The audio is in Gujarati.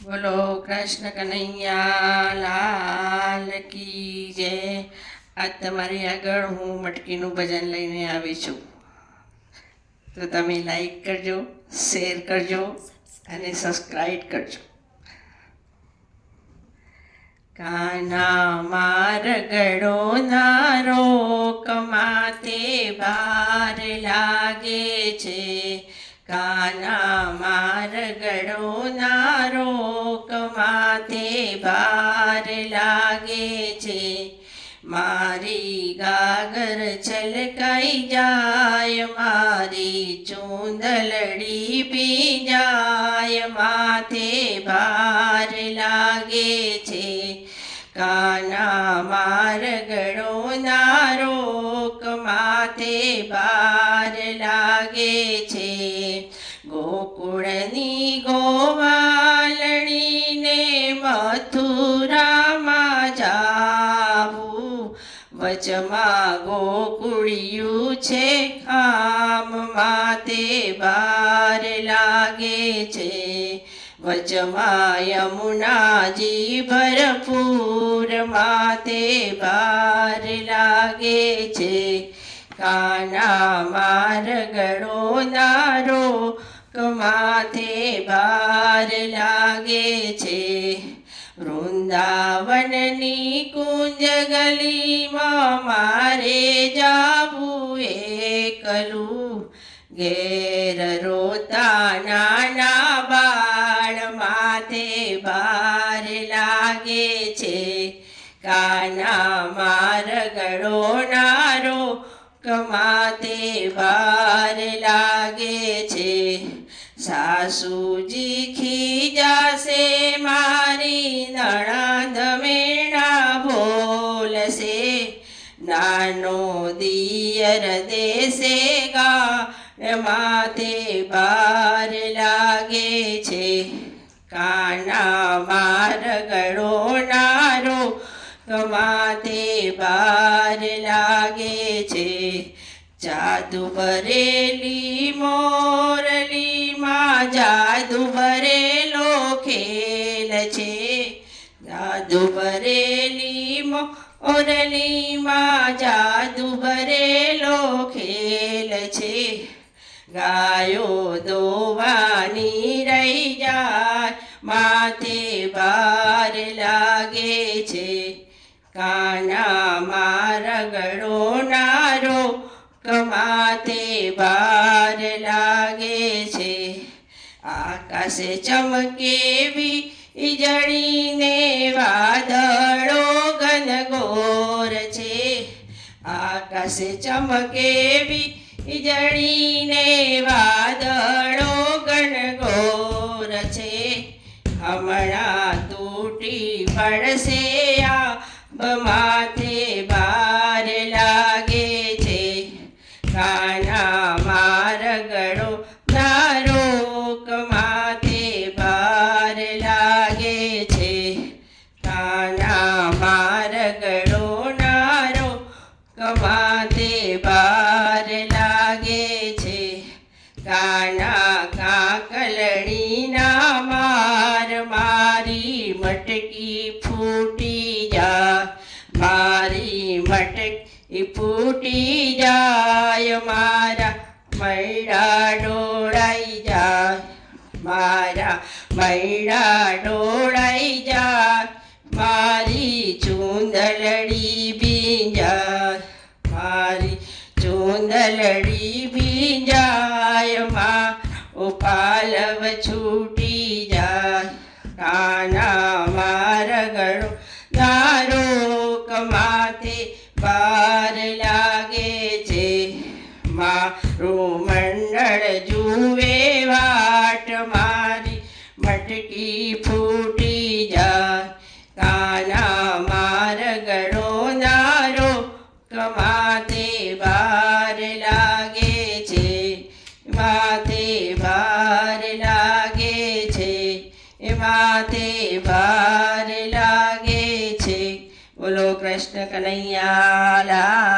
બોલો કૃષ્ણ કનૈયા લાલ કી જય. આજ તમારી આગળ હું મટકીનું ભજન લઈને આવી છું, તો તમે લાઈક કરજો, શેર કરજો અને સબસ્ક્રાઈબ કરજો. કાના મારગડો નારો કમાતે ભાર લાગે છે. કાના મારગડો નારો કમાતે ભાર લાગે છે. મારી ગાગર છલકાઈ જાય, મારી ચૂંદલડી પી જાય, માથે ભાર લાગે છે. કાના મારગડો નારો કમાતે ભાર લાગે છે. ગોકુળની ગોવાલણીને મથુરામાં જાવું, વચમાં ગોકુળિયું છે ખામ, માથે ભાર લાગે છે. વચમાં યમુનાજી ભરપૂર, માથે ભાર લાગે છે. કાના મારગડો નારો કમાથે ભાર લાગે છે. વૃંદાવનની કુંજ ગલીમાં મારે જાવું એકલું, ઘેર રોતા નાના બાળ, માથે ભાર લાગે છે. કાના મારગડો નારો કમાતે ભાર લાગે છે. સાસુજી ખીજાશે મારી, નણંદ મેણા બોલશે, નાનો દિયર દેશે ગાળ, માથે ભાર લાગે છે. કાના મારગડો નારો કમાતે ભાર લાગે છે. જાદુ ભરેલી મોરલીમાં જાદુ ભરેલો ખેલ છે. જાદુ ભરેલી મોરલીમાં જાદુ ભરેલો ખેલ છે. ગાયો દોવાની રહી જાય, માથે ભાર લાગે છે. કાના મારગડો નારો કમાતે ભાર લાગે છે. આકાશે ચમકે વીજળીને વાદળો ઘનઘોર છે. આકાશે ચમકે વીજળીને વાદળો ઘનઘોર છે. હમણાં તૂટી પડશે આંબ, માથે ભાર લાગે છે. કાના મારગડો નારો કમાતે ભાર લાગે છે. કાના મારગડો નારો કમાતે ભાર લાગે છે. કાના કાકલડીના માર, મારી મટકી ફૂટી જાય, મારી મટકી ફૂટી જાય, મારા મૈડા ડોળાઈ જાય, મારા મૈડા ડોળાઈ જાય, મારી ચૂંદલડી ભીંજાય, મારી ચૂંદલડી ભીંજાય, મારો પાલવ છૂટી જાય. કાના મારગડો નારો કમાતે ભાર લાગે છે. મારું મંડળ જુએ વાટ, મારી મટકી ફૂટી જાય. કાના મારગડો નારો કમાતે ભાર લાગે છે. માથે ભાર લાગે છે. માથે ભાર લાગે છે. બોલો કૃષ્ણ કનૈયા લાલ.